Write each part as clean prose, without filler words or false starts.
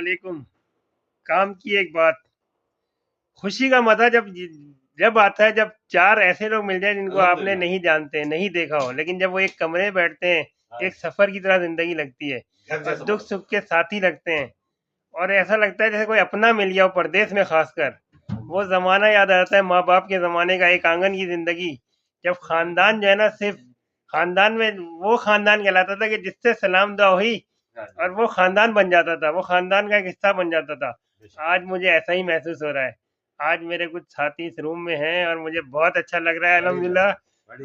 علیکم. کام کی ایک بات، خوشی کا مزہ جب آتا ہے جب چار ایسے لوگ مل جائیں جن کو آپ نے نہیں جانتے نہیں دیکھا ہو، لیکن جب وہ ایک کمرے میں بیٹھتے ہیں ایک سفر کی طرح زندگی لگتی ہے اور دکھ سکھ کے ساتھی لگتے ہیں اور ایسا لگتا ہے جیسے کوئی اپنا مل گیا ہو، پردیس میں خاص کر وہ زمانہ یاد آتا ہے، ماں باپ کے زمانے کا، ایک آنگن کی زندگی، جب خاندان جو ہے نا صرف خاندان میں وہ خاندان کہلاتا تھا کہ جس سے سلام دعا ہوئی اور وہ خاندان بن جاتا تھا، وہ خاندان کا ایک حصہ بن جاتا تھا. آج مجھے ایسا ہی محسوس ہو رہا ہے. آج میرے کچھ ساتھی اس روم میں ہیں اور مجھے بہت اچھا لگ رہا ہے الحمدللہ،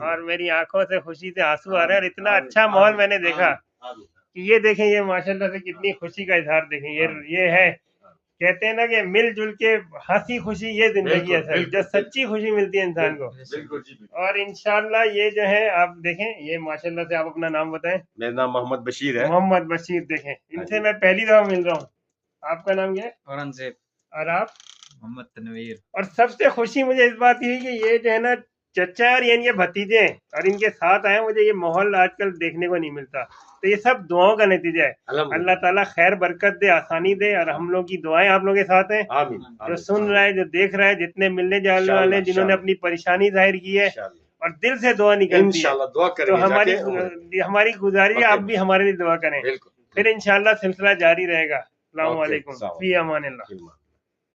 اور میری آنکھوں سے خوشی سے آنسو آ رہے ہیں، اور اتنا اچھا ماحول میں نے دیکھا کہ یہ دیکھیں، یہ ماشاءاللہ سے کتنی خوشی کا اظہار دیکھیں، یہ ہے، کہتے ہیں نا کہ مل جل کے ہنسی خوشی، یہ زندگی ہے جو سچی خوشی ملتی ہے انسان کو. اور انشاءاللہ یہ جو ہے آپ دیکھیں، یہ ماشاءاللہ سے آپ اپنا نام بتائیں. میرا نام محمد بشیر ہے. محمد بشیر. دیکھیں ان سے میں پہلی دفعہ مل رہا ہوں. آپ کا نام کیا ہے؟ اورنگزیب. اور آپ؟ محمد تنویر. اور سب سے خوشی مجھے اس بات کی کہ یہ جو ہے نا چچا اور یہ ان کے بھتیجے ہیں اور ان کے ساتھ آئے. مجھے یہ ماحول آج کل دیکھنے کو نہیں ملتا، تو یہ سب دعاؤں کا نتیجہ ہے. اللہ تعالیٰ خیر برکت دے، آسانی دے، اور ہم لوگ کی دعائیں آپ لوگوں کے ساتھ ہیں. جو سن رہا ہے، جو دیکھ رہا ہے، جتنے ملنے جانے والے جنہوں نے اپنی پریشانی ظاہر کی ہے اور دل سے دعا نکلتی ہے، تو ہماری گزارش ہے آپ بھی ہمارے لیے دعا کریں. پھر انشاءاللہ سلسلہ جاری رہے گا. السلام علیکم، فی امان اللہ.